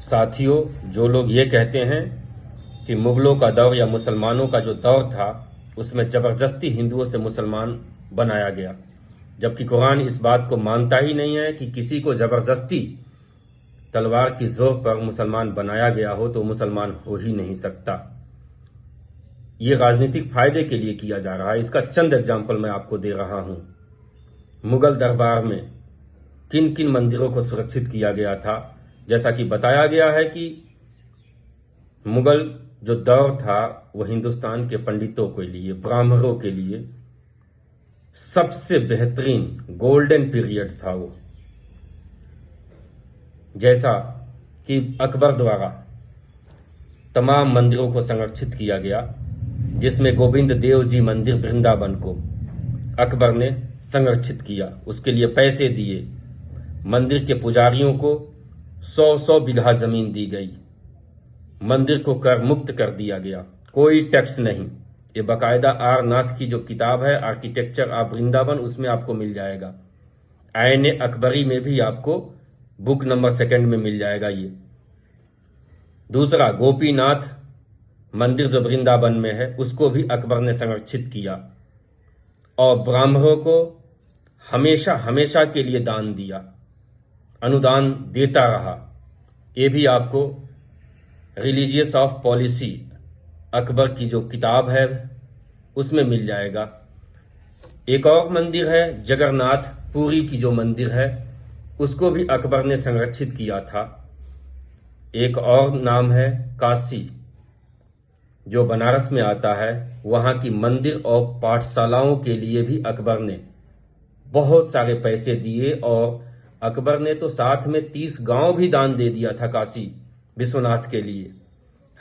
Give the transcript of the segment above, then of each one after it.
साथियों, जो लोग ये कहते हैं कि मुगलों का दौर या मुसलमानों का जो दौर था उसमें जबरदस्ती हिंदुओं से मुसलमान बनाया गया, जबकि कुरान इस बात को मानता ही नहीं है कि किसी को जबरदस्ती तलवार की जोर पर मुसलमान बनाया गया हो तो मुसलमान हो ही नहीं सकता। ये राजनीतिक फायदे के लिए किया जा रहा है। इसका चंद एग्जाम्पल मैं आपको दे रहा हूं। मुगल दरबार में किन किन मंदिरों को सुरक्षित किया गया था। जैसा कि बताया गया है कि मुगल जो दौर था वो हिंदुस्तान के पंडितों के लिए, ब्राह्मणों के लिए सबसे बेहतरीन गोल्डन पीरियड था वो। जैसा कि अकबर द्वारा तमाम मंदिरों को संरक्षित किया गया, जिसमें गोविंद देव जी मंदिर वृंदावन को अकबर ने संरक्षित किया, उसके लिए पैसे दिए। मंदिर के पुजारियों को 100-100 बीघा जमीन दी गई। मंदिर को कर मुक्त कर दिया गया, कोई टैक्स नहीं। ये बाकायदा आर नाथ की जो किताब है आर्किटेक्चर ऑफ वृंदावन, उसमें आपको मिल जाएगा। आईने अकबरी में भी आपको बुक नंबर 2 में मिल जाएगा। ये दूसरा, गोपीनाथ मंदिर जो वृंदावन में है उसको भी अकबर ने संरक्षित किया और ब्राह्मणों को हमेशा हमेशा के लिए दान दिया, अनुदान देता रहा। ये भी आपको रिलीजियस ऑफ पॉलिसी अकबर की जो किताब है उसमें मिल जाएगा। एक और मंदिर है जगन्नाथ पुरी की जो मंदिर है उसको भी अकबर ने संरक्षित किया था। एक और नाम है काशी जो बनारस में आता है, वहां की मंदिर और पाठशालाओं के लिए भी अकबर ने बहुत सारे पैसे दिए और अकबर ने तो साथ में 30 गांव भी दान दे दिया था काशी विश्वनाथ के लिए।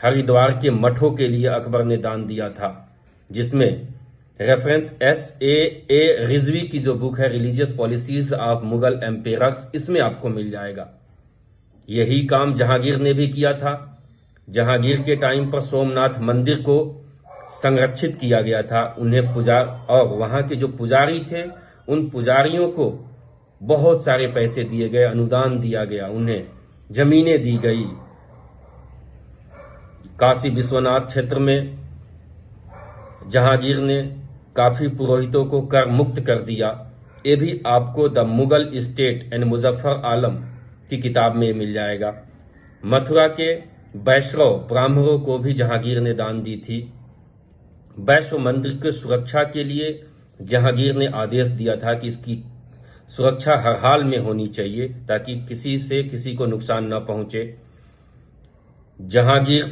हरिद्वार के मठों के लिए अकबर ने दान दिया था, जिसमें रेफरेंस S.A. रिजवी की जो बुक है religious policies of Mughal Ampere's, इसमें आपको मिल जाएगा। यही काम जहांगीर ने भी किया था। जहांगीर के टाइम पर सोमनाथ मंदिर को संरक्षित किया गया था। उन्हें और वहां के जो पुजारी थे उन पुजारियों को बहुत सारे पैसे दिए गए, अनुदान दिया गया, उन्हें जमीनें दी गई। काशी विश्वनाथ क्षेत्र में जहांगीर ने काफी पुरोहितों को कर मुक्त कर दिया। ये भी आपको the Mughal state and Muzaffar Alam की किताब में मिल जाएगा। मथुरा के वैष्णव ब्राह्मणों को भी जहांगीर ने दान दी थी। वैष्णव मंदिर की सुरक्षा के लिए जहांगीर ने आदेश दिया था कि इसकी सुरक्षा हर हाल में होनी चाहिए ताकि किसी से किसी को नुकसान न पहुंचे। जहांगीर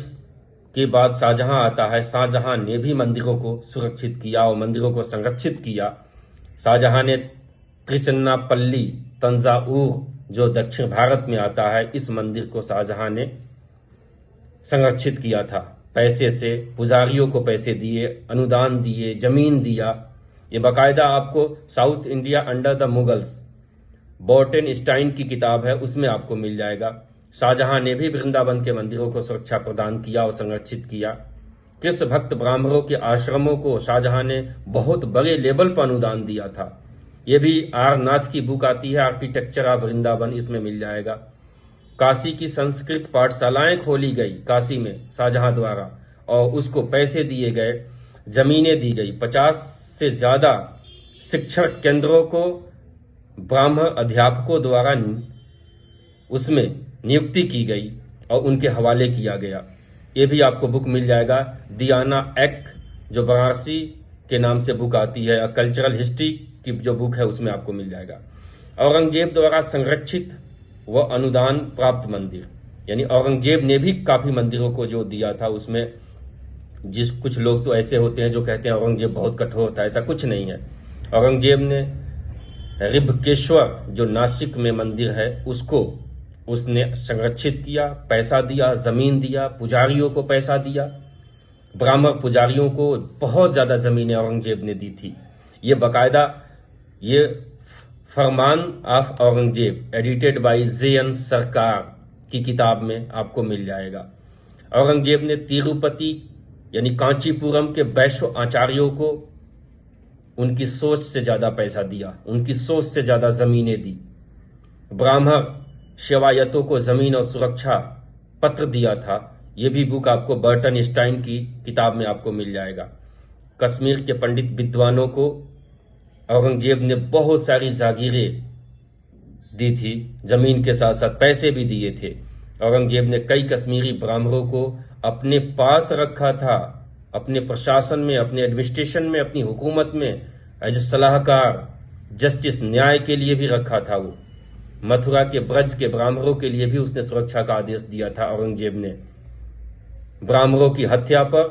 के बाद शाहजहां आता है। शाहजहां ने भी मंदिरों को सुरक्षित किया और मंदिरों को संरक्षित किया। शाहजहां ने त्रिचन्नापल्ली तंजावुर जो दक्षिण भारत में आता है, इस मंदिर को शाहजहां ने संरक्षित किया था। पैसे से पुजारियों को पैसे दिए, अनुदान दिए, जमीन दिया। ये बाकायदा आपको south India under the Mughals Bortenstein की किताब है, उसमें आपको मिल जाएगा। शाहजहां ने भी वृंदावन के मंदिरों को सुरक्षा प्रदान किया और संरक्षित किया। कृष्ण भक्त ब्राह्मणों के आश्रमों को शाहजहां ने बहुत बड़े लेवल पर अनुदान दिया था। ये भी आर नाथ की बुक आती है आर्किटेक्चर ऑफ वृंदावन, इसमें मिल जाएगा। काशी की संस्कृत पाठशालाएं खोली गई काशी में शाहजहां द्वारा और उसको पैसे दिए गए, जमीनें दी गई। 50 से ज्यादा शिक्षण केंद्रों को ब्राह्मण अध्यापकों द्वारा उसमें नियुक्ति की गई और उनके हवाले किया गया। ये भी आपको बुक मिल जाएगा। दियाना एक्ट जो वाराणसी के नाम से बुक आती है, कल्चरल हिस्ट्री की जो बुक है उसमें आपको मिल जाएगा। औरंगजेब द्वारा संरक्षित व अनुदान प्राप्त मंदिर, यानी औरंगजेब ने भी काफी मंदिरों को जो दिया था उसमें कुछ लोग तो ऐसे होते हैं जो कहते हैं औरंगजेब बहुत कठोर था, ऐसा कुछ नहीं है। औरंगजेब ने रिबकेश्वर जो नासिक में मंदिर है उसको उसने संरक्षित किया, पैसा दिया, जमीन दिया, पुजारियों को पैसा दिया। ब्राह्मण पुजारियों को बहुत ज्यादा जमीनें औरंगजेब ने दी थी। ये बाकायदा ये farman of Aurangzeb edited by J.N. Sarkar की किताब में आपको मिल जाएगा। औरंगजेब ने तिरुपति यानी कांचीपुरम के वैश्व आचार्यों को उनकी सोच से ज्यादा पैसा दिया, उनकी सोच से ज्यादा जमीनें दी। ब्राह्मण सेवायतों को जमीन और सुरक्षा पत्र दिया था, ये भी बुक आपको बर्टन स्टाइन की किताब में आपको मिल जाएगा। कश्मीर के पंडित विद्वानों को औरंगजेब ने बहुत सारी जागीरें दी थी, जमीन के साथ साथ पैसे भी दिए थे। औरंगजेब ने कई कश्मीरी ब्राह्मणों को अपने पास रखा था, अपने प्रशासन में, अपने एडमिनिस्ट्रेशन में, अपनी हुकूमत में एज सलाहकार, जस्टिस, न्याय के लिए भी रखा था। वो मथुरा के ब्रज के ब्राह्मणों के लिए भी उसने सुरक्षा का आदेश दिया था। औरंगजेब ने ब्राह्मणों की हत्या पर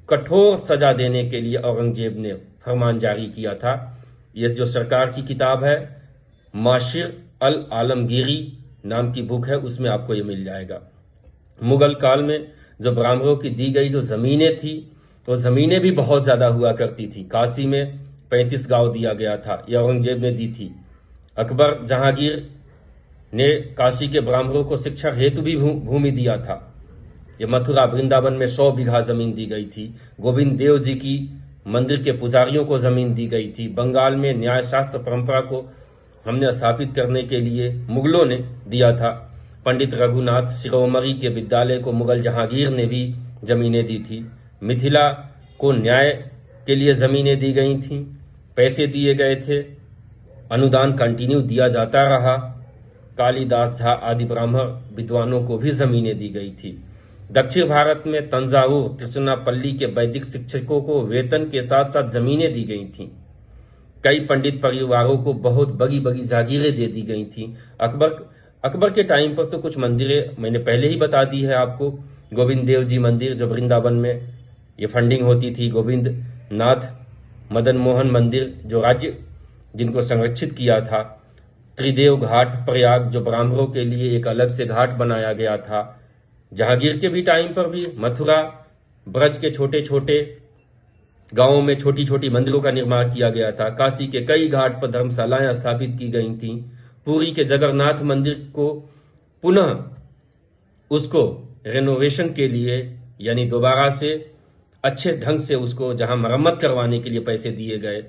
कठोर सजा देने के लिए औरंगजेब ने फरमान जारी किया था। ये जो सरकार की किताब है, माशिर अल आलमगीरी नाम की बुक है, उसमें आपको ये मिल जाएगा। मुगल काल में जो ब्राह्मणों की दी गई जो जमीनें थी, तो जमीनें भी बहुत ज्यादा हुआ करती थी। काशी में 35 गांव दिया गया था, यह औरंगजेब ने दी थी। अकबर जहांगीर ने काशी के ब्राह्मणों को शिक्षा हेतु भी भूमि दिया था। ये मथुरा वृंदावन में 100 बीघा जमीन दी गई थी। गोविंद देव जी की मंदिर के पुजारियों को जमीन दी गई थी। बंगाल में न्याय शास्त्र परंपरा को हमने स्थापित करने के लिए मुगलों ने दिया था। पंडित रघुनाथ शिरोमणि के विद्यालय को मुगल जहांगीर ने भी जमीनें दी थी। मिथिला को न्याय के लिए जमीनें दी गई थी, पैसे दिए गए थे, अनुदान कंटिन्यू दिया जाता रहा। कालिदास झा आदि ब्राह्मण विद्वानों को भी जमीनें दी गई थी। दक्षिण भारत में तंजावुर, तिरुचिरापल्ली के वैदिक शिक्षकों को वेतन के साथ साथ जमीनें दी गई थी। कई पंडित परिवारों को बहुत बड़ी बड़ी जागीरें दे दी गई थी। अकबर के टाइम पर तो कुछ मंदिरें मैंने पहले ही बता दी है आपको। गोविंद देव जी मंदिर जो वृंदावन में ये फंडिंग होती थी, गोविंद नाथ मदन मोहन मंदिर जो राज्य जिनको संरक्षित किया था, त्रिदेव घाट प्रयाग जो ब्राह्मणों के लिए एक अलग से घाट बनाया गया था। जहांगीर के भी टाइम पर भी मथुरा ब्रज के छोटे छोटे गांवों में छोटी छोटी मंदिरों का निर्माण किया गया था। काशी के कई घाट पर धर्मशालाएं स्थापित की गई थीं। पुरी के जगन्नाथ मंदिर को पुनः उसको रेनोवेशन के लिए, यानी दोबारा से अच्छे ढंग से उसको जहां मरम्मत करवाने के लिए पैसे दिए गए,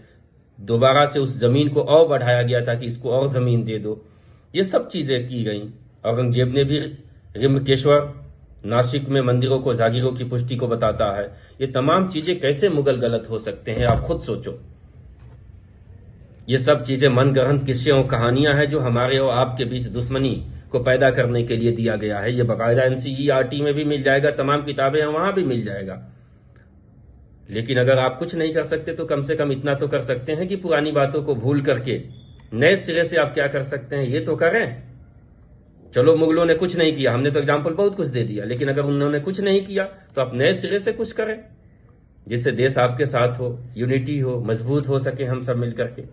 दोबारा से उस जमीन को और बढ़ाया गया था कि इसको और जमीन दे दो। ये सब चीजें की गई। औरंगजेब ने भी त्र्यंबकेश्वर नासिक में मंदिरों को, जागीरों की पुष्टि को बताता है। ये तमाम चीजें कैसे मुगल गलत हो सकते हैं, आप खुद सोचो। ये सब चीजें मनगढ़ंत किस्से और कहानियां हैं जो हमारे और आपके बीच दुश्मनी को पैदा करने के लिए दिया गया है। ये बाकायदा एनसीईआरटी में भी मिल जाएगा, तमाम किताबें हैं वहां भी मिल जाएगा। लेकिन अगर आप कुछ नहीं कर सकते तो कम से कम इतना तो कर सकते हैं कि पुरानी बातों को भूल करके नए सिरे से आप क्या कर सकते हैं ये तो करें। चलो मुगलों ने कुछ नहीं किया, हमने तो एग्जाम्पल बहुत कुछ दे दिया, लेकिन अगर उन्होंने कुछ नहीं किया तो आप नए सिरे से कुछ करें जिससे देश आपके साथ हो, यूनिटी हो, मजबूत हो सके हम सब मिलकर के।